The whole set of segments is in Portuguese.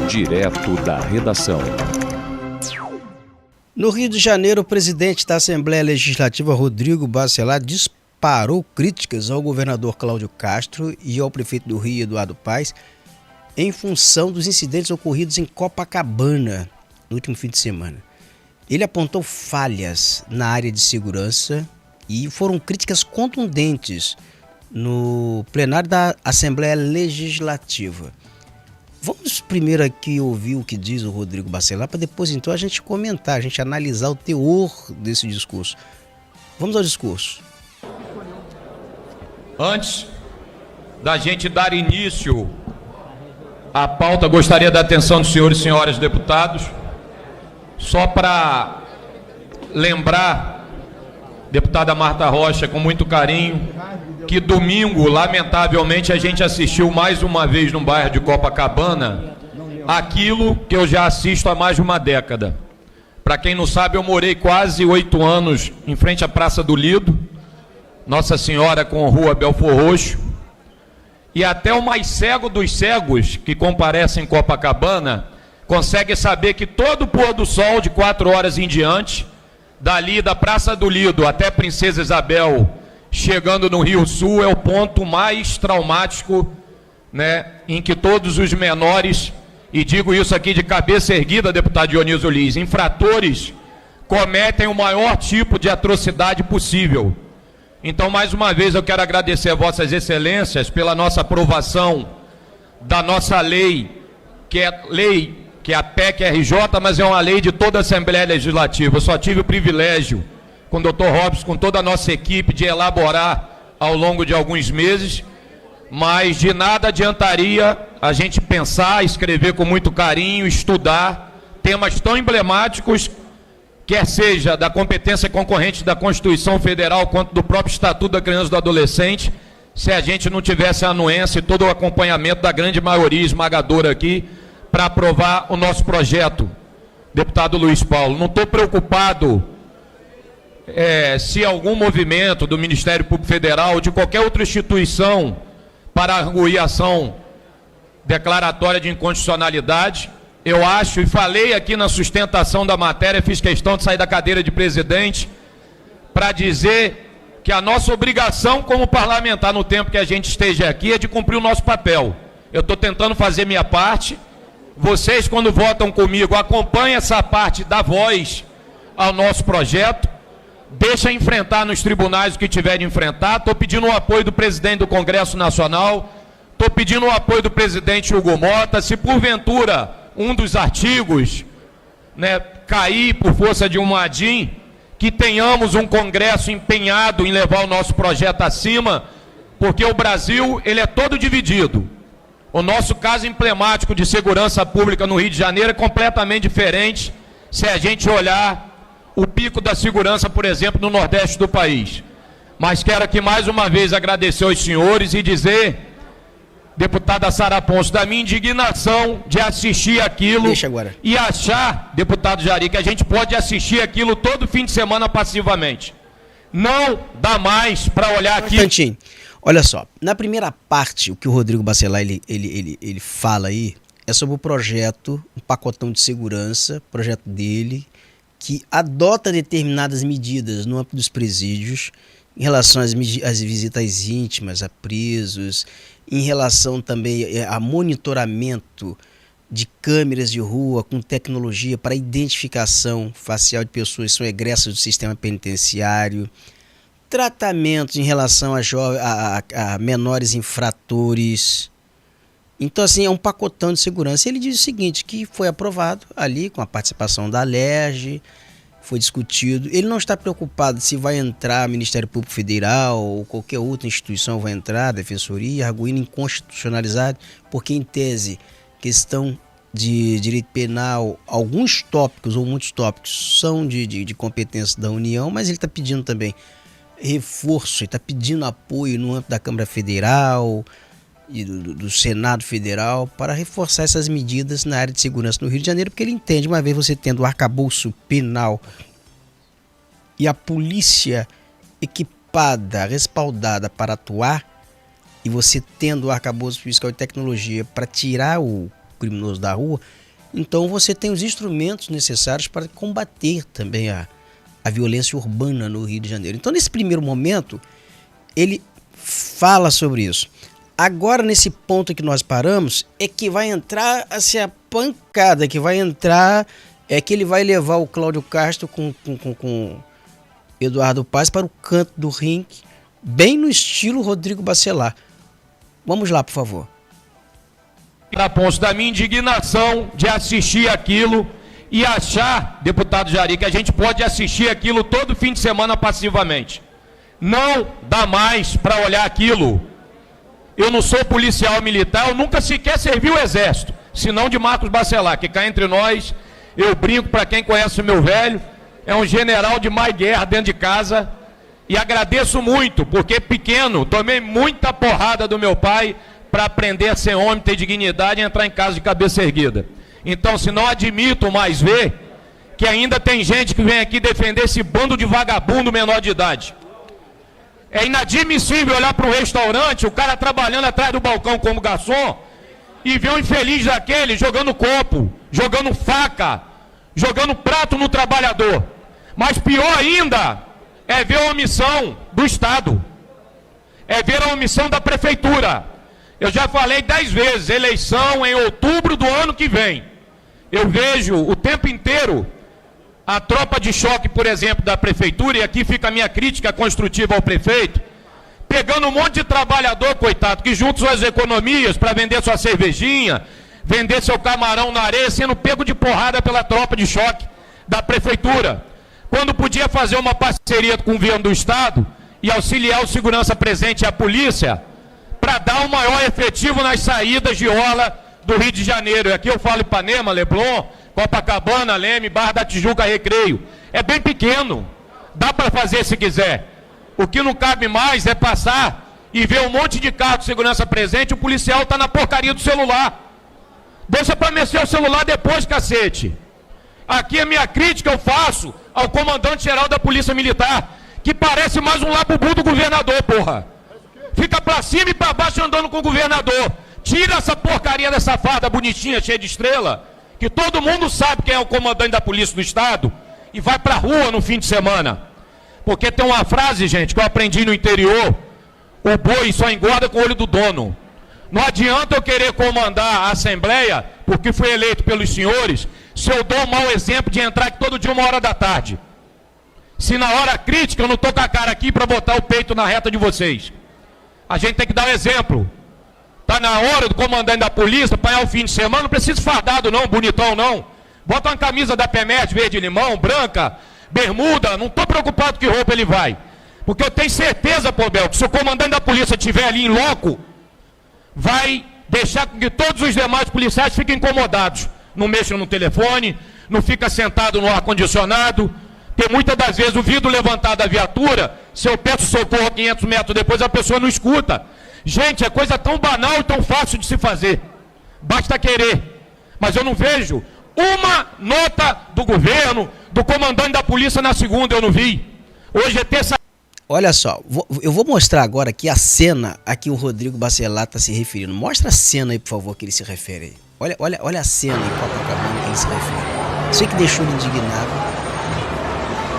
Direto da redação. No Rio de Janeiro, o presidente da Assembleia Legislativa, Rodrigo Bacelar, disparou críticas ao governador Cláudio Castro e ao prefeito do Rio, Eduardo Paes, em função dos incidentes ocorridos em Copacabana no último fim de semana. Ele apontou falhas na área de segurança e foram críticas contundentes no plenário da Assembleia Legislativa. Vamos primeiro aqui ouvir o que diz o Rodrigo Bacelar, para depois então a gente comentar, a gente analisar o teor desse discurso. Vamos ao discurso. Antes da gente dar início à pauta, gostaria da atenção dos senhores e senhoras deputados, só para lembrar, deputada Marta Rocha, com muito carinho, que domingo, lamentavelmente, a gente assistiu mais uma vez no bairro de Copacabana aquilo que eu já assisto há mais de uma década. Para quem não sabe, eu morei quase 8 anos em frente à Praça do Lido, Nossa Senhora com Rua Belfor Roxo, e até o mais cego dos cegos que comparecem em Copacabana consegue saber que todo pôr do sol de 4 horas em diante, dali da Praça do Lido até Princesa Isabel, chegando no Rio Sul, é o ponto mais traumático, né, em que todos os menores, e digo isso aqui de cabeça erguida, deputado Dionísio Liz, infratores cometem o maior tipo de atrocidade possível. Então, mais uma vez, eu quero agradecer a vossas excelências pela nossa aprovação da nossa lei, que é a PEC RJ, mas é uma lei de toda a Assembleia Legislativa. Eu só tive o privilégio, com o doutor Robson, com toda a nossa equipe, de elaborar ao longo de alguns meses, mas de nada adiantaria a gente pensar, escrever com muito carinho, estudar temas tão emblemáticos, quer seja da competência concorrente da Constituição Federal, quanto do próprio Estatuto da Criança e do Adolescente, se a gente não tivesse a anuência e todo o acompanhamento da grande maioria esmagadora aqui, para aprovar o nosso projeto, deputado Luiz Paulo. Não estou preocupado se algum movimento do Ministério Público Federal ou de qualquer outra instituição para arguir ação declaratória de inconstitucionalidade. Eu acho, e falei aqui na sustentação da matéria, fiz questão de sair da cadeira de presidente para dizer que a nossa obrigação como parlamentar no tempo que a gente esteja aqui é de cumprir o nosso papel. Eu estou tentando fazer minha parte. Vocês, quando votam comigo, acompanhem essa parte da voz ao nosso projeto. Deixa enfrentar nos tribunais o que tiver de enfrentar. Estou pedindo o apoio do presidente do Congresso Nacional, estou pedindo o apoio do presidente Hugo Mota. Se porventura um dos artigos, né, cair por força de um ADIM, que tenhamos um Congresso empenhado em levar o nosso projeto acima, porque o Brasil ele é todo dividido. O nosso caso emblemático de segurança pública no Rio de Janeiro é completamente diferente se a gente olhar o pico da segurança, por exemplo, no Nordeste do país. Mas quero aqui mais uma vez agradecer aos senhores e dizer, deputada Sara Ponce, da minha indignação de assistir aquilo e achar, deputado Jari, que a gente pode assistir aquilo todo fim de semana passivamente. Não dá mais para olhar aqui. Cantinho, olha só, na primeira parte, o que o Rodrigo Bacelar ele fala aí é sobre o projeto, um pacotão de segurança, projeto dele, que adota determinadas medidas no âmbito dos presídios, em relação às visitas íntimas a presos, em relação também a monitoramento de câmeras de rua com tecnologia para identificação facial de pessoas que são egressas do sistema penitenciário, tratamentos em relação a menores infratores. Então, assim, é um pacotão de segurança. Ele diz o seguinte, que foi aprovado ali com a participação da Alerj, foi discutido. Ele não está preocupado se vai entrar Ministério Público Federal ou qualquer outra instituição vai entrar, Defensoria, arguindo inconstitucionalidade, porque, em tese, questão de direito penal, alguns tópicos ou muitos tópicos são de competência da União, mas ele está pedindo também reforço, ele está pedindo apoio no âmbito da Câmara Federal e do Senado Federal para reforçar essas medidas na área de segurança no Rio de Janeiro, porque ele entende, uma vez você tendo o arcabouço penal e a polícia equipada, respaldada para atuar, e você tendo o arcabouço fiscal e tecnologia para tirar o criminoso da rua, então você tem os instrumentos necessários para combater também a violência urbana no Rio de Janeiro. Então, nesse primeiro momento, ele fala sobre isso. Agora, nesse ponto que nós paramos, é que vai entrar assim, a pancada, que vai entrar, é que ele vai levar o Cláudio Castro com Eduardo Paes para o canto do ringue, bem no estilo Rodrigo Bacelar. Vamos lá, por favor. Ponto da minha indignação de assistir aquilo e achar, deputado Jari, que a gente pode assistir aquilo todo fim de semana passivamente. Não dá mais para olhar aquilo. Eu não sou policial militar, eu nunca sequer servi o exército, senão de Marcos Bacelar, que cá entre nós, eu brinco para quem conhece o meu velho, é um general de mais guerra dentro de casa, e agradeço muito, porque pequeno, tomei muita porrada do meu pai para aprender a ser homem, ter dignidade e entrar em casa de cabeça erguida. Então, se não admito mais ver que ainda tem gente que vem aqui defender esse bando de vagabundo menor de idade. É inadmissível olhar para um restaurante, o cara trabalhando atrás do balcão como garçom, e ver um infeliz daquele jogando copo, jogando faca, jogando prato no trabalhador. Mas pior ainda é ver a omissão do Estado, é ver a omissão da Prefeitura. Eu já falei 10 vezes, eleição em outubro do ano que vem. Eu vejo o tempo inteiro a tropa de choque, por exemplo, da Prefeitura, e aqui fica a minha crítica construtiva ao prefeito, pegando um monte de trabalhador, coitado, que junta suas economias para vender sua cervejinha, vender seu camarão na areia, sendo pego de porrada pela tropa de choque da Prefeitura, quando podia fazer uma parceria com o governo do Estado e auxiliar o segurança presente e a polícia para dar um maior efetivo nas saídas de orla do Rio de Janeiro. E aqui eu falo Ipanema, Leblon, Copacabana, Leme, Barra da Tijuca, Recreio. É bem pequeno, dá para fazer se quiser. O que não cabe mais é passar e ver um monte de carro de segurança presente, o policial está na porcaria do celular. Deixa para mexer o celular depois, cacete. Aqui a minha crítica eu faço ao comandante-geral da Polícia Militar, que parece mais um labubu do governador, porra. Fica para cima e para baixo andando com o governador. Tira essa porcaria dessa farda bonitinha, cheia de estrela, que todo mundo sabe quem é o comandante da Polícia do Estado, e vai pra rua no fim de semana. Porque tem uma frase, gente, que eu aprendi no interior: o boi só engorda com o olho do dono. Não adianta eu querer comandar a Assembleia, porque fui eleito pelos senhores, se eu dou um mau exemplo de entrar aqui todo dia 1h da tarde. Se na hora crítica eu não estou com a cara aqui para botar o peito na reta de vocês. A gente tem que dar um exemplo. Está na hora do comandante da polícia apanhar o fim de semana, não precisa fardado não, bonitão não. Bota uma camisa da PEMET verde-limão, branca, bermuda, não estou preocupado que roupa ele vai. Porque eu tenho certeza, Pobel, que se o comandante da polícia estiver ali em loco, vai deixar que todos os demais policiais fiquem incomodados. Não mexam no telefone, não fica sentado no ar-condicionado, porque muitas das vezes o vidro levantado da viatura, se eu peço socorro a 500 metros depois, a pessoa não escuta. Gente, é coisa tão banal e tão fácil de se fazer. Basta querer. Mas eu não vejo uma nota do governo, do comandante da polícia na segunda, eu não vi. Hoje é terça. Olha só, eu vou mostrar agora aqui a cena a que o Rodrigo Bacelar está se referindo. Mostra a cena aí, por favor, que ele se refere aí. Olha a cena em Copacabana que ele se refere. Isso aí que deixou ele indignado.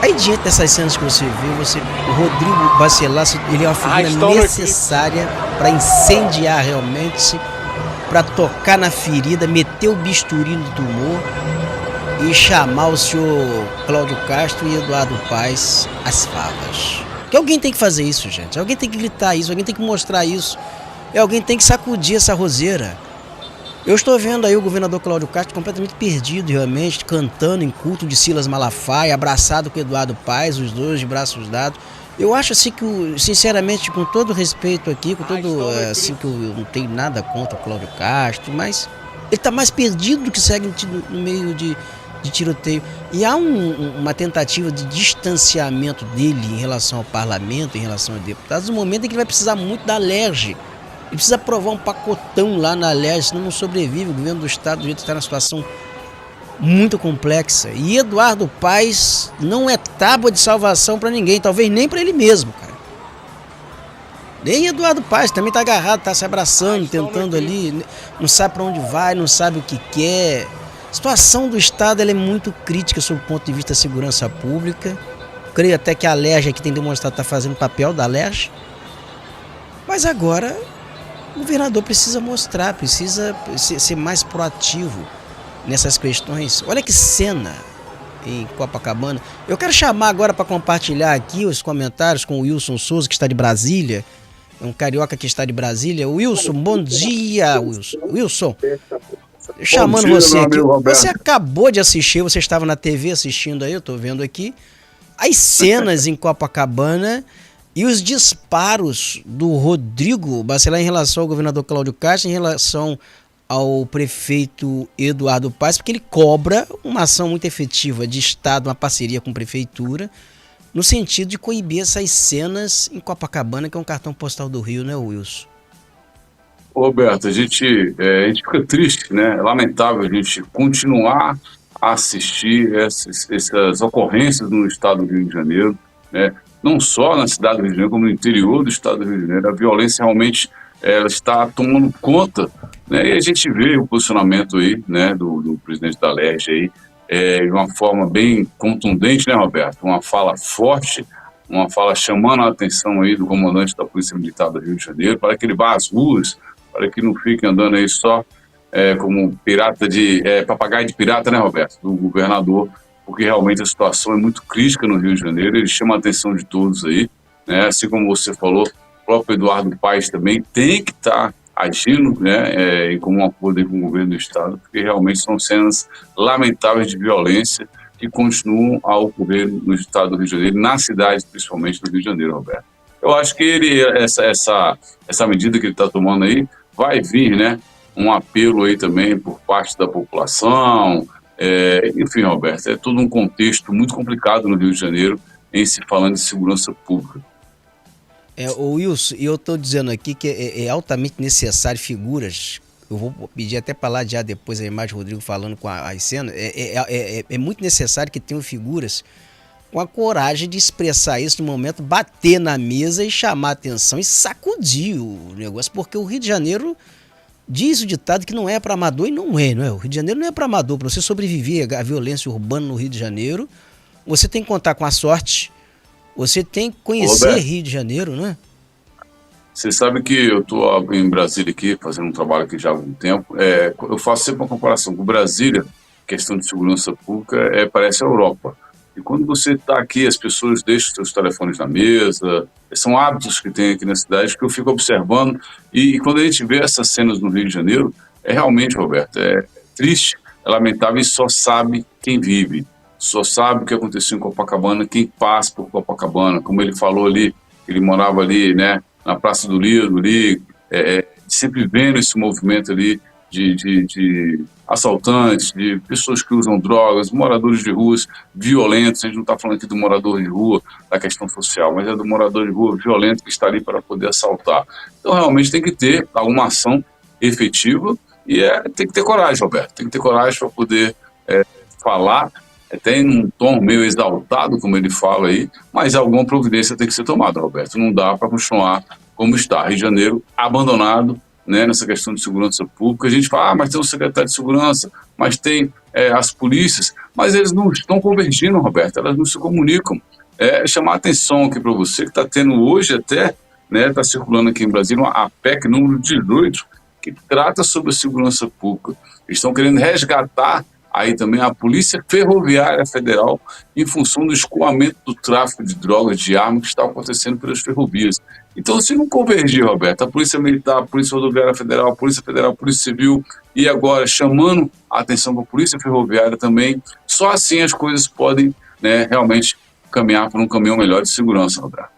Aí, diante dessas cenas que você vê, o Rodrigo Bacelar, ele é uma figura necessária para incendiar realmente, para tocar na ferida, meter o bisturi no tumor e chamar o senhor Cláudio Castro e Eduardo Paes às favas. Porque alguém tem que fazer isso, gente. Alguém tem que gritar isso, alguém tem que mostrar isso. E alguém tem que sacudir essa roseira. Eu estou vendo aí o governador Cláudio Castro completamente perdido, realmente, cantando em culto de Silas Malafaia, abraçado com Eduardo Paes, os dois de braços dados. Eu acho assim que, sinceramente, com todo respeito aqui, com todo, assim, que eu não tenho nada contra o Cláudio Castro, mas ele está mais perdido do que segue no meio de tiroteio. E há uma tentativa de distanciamento dele em relação ao parlamento, em relação aos deputados, no momento em que ele vai precisar muito da LERJ. Ele precisa aprovar um pacotão lá na LERJ, senão não sobrevive. O governo do Estado do jeito está numa situação muito complexa. E Eduardo Paes não é tábua de salvação para ninguém, talvez nem para ele mesmo, cara. Nem Eduardo Paes também tá agarrado, tá se abraçando, tentando ali, não sabe para onde vai, não sabe o que quer. A situação do Estado ela é muito crítica sob o ponto de vista da segurança pública. Creio até que a Alerj aqui tem demonstrado que está fazendo o papel da Alerj. Mas agora o governador precisa mostrar, precisa ser mais proativo nessas questões. Olha que cena em Copacabana. Eu quero chamar agora para compartilhar aqui os comentários com o Wilson Souza, que está de Brasília. É um carioca que está de Brasília. Wilson, bom dia, Wilson. Wilson, chamando você aqui. Você acabou de assistir, você estava na TV assistindo aí, eu estou vendo aqui, as cenas em Copacabana e os disparos do Rodrigo Bacelar em relação ao governador Cláudio Castro, em relação ao prefeito Eduardo Paes, porque ele cobra uma ação muito efetiva de Estado, uma parceria com a prefeitura, no sentido de coibir essas cenas em Copacabana, que é um cartão postal do Rio, né, Wilson? Roberto, a gente fica triste, né? É lamentável a gente continuar a assistir essas ocorrências no estado do Rio de Janeiro, né? Não só na cidade do Rio de Janeiro, como no interior do estado do Rio de Janeiro. A violência realmente ela está tomando conta, né? E a gente vê o posicionamento aí, né, do presidente da Alerj aí, de uma forma bem contundente, né, Roberto? Uma fala forte, uma fala chamando a atenção aí do comandante da Polícia Militar do Rio de Janeiro para que ele vá às ruas, para que não fique andando aí só como papagaio de pirata, né, Roberto? Do governador, porque realmente a situação é muito crítica no Rio de Janeiro, ele chama a atenção de todos aí, né? Assim como você falou, o próprio Eduardo Paes também tem que estar agindo, né, em comum acordo com o governo do estado, porque realmente são cenas lamentáveis de violência que continuam a ocorrer no estado do Rio de Janeiro, na cidade principalmente do Rio de Janeiro, Roberto. Eu acho que essa medida que ele está tomando aí vai vir, né, um apelo aí também por parte da população, enfim, Roberto, é todo um contexto muito complicado no Rio de Janeiro em se falando de segurança pública. O Wilson, eu estou dizendo aqui que é altamente necessário figuras. Eu vou pedir até para lá já depois a imagem do Rodrigo falando com as cenas. É muito necessário que tenham figuras com a coragem de expressar isso no momento, bater na mesa e chamar a atenção e sacudir o negócio, porque o Rio de Janeiro diz o ditado que não é para amador e não é. O Rio de Janeiro não é para amador. Para você sobreviver à violência urbana no Rio de Janeiro, você tem que contar com a sorte. Você tem que conhecer Roberto, Rio de Janeiro, né? você sabe que eu estou em Brasília aqui, fazendo um trabalho aqui já há algum tempo. Eu faço sempre uma comparação com Brasília, questão de segurança pública, parece a Europa. E quando você está aqui, as pessoas deixam seus telefones na mesa, são hábitos que tem aqui na cidade que eu fico observando. E quando a gente vê essas cenas no Rio de Janeiro, realmente, Roberto, é triste, é lamentável e só sabe quem vive. Só sabe o que aconteceu em Copacabana, quem passa por Copacabana, como ele falou ali, ele morava ali, né, na Praça do Lido, ali, sempre vendo esse movimento ali de assaltantes, de pessoas que usam drogas, moradores de ruas violentos. A gente não está falando aqui do morador de rua, da questão social, mas é do morador de rua violento que está ali para poder assaltar. Então, realmente tem que ter alguma ação efetiva e tem que ter coragem, Roberto, tem que ter coragem para poder falar, até em um tom meio exaltado, como ele fala aí, mas alguma providência tem que ser tomada, Roberto. Não dá para continuar como está. Rio de Janeiro abandonado, né, nessa questão de segurança pública. A gente fala, mas tem o secretário de segurança, mas tem as polícias, mas eles não estão convergindo, Roberto, elas não se comunicam. Chamar a atenção aqui para você, que está tendo hoje até, né, está circulando aqui em Brasília, a PEC número 18, que trata sobre a segurança pública. Eles estão querendo resgatar aí também a Polícia Ferroviária Federal em função do escoamento do tráfico de drogas, de armas que está acontecendo pelas ferrovias. Então, se não convergir, Roberto, a Polícia Militar, a Polícia Rodoviária Federal, a Polícia Federal, a Polícia Civil e agora chamando a atenção para a Polícia Ferroviária também, só assim as coisas podem, né, realmente caminhar por um caminho melhor de segurança, Roberto.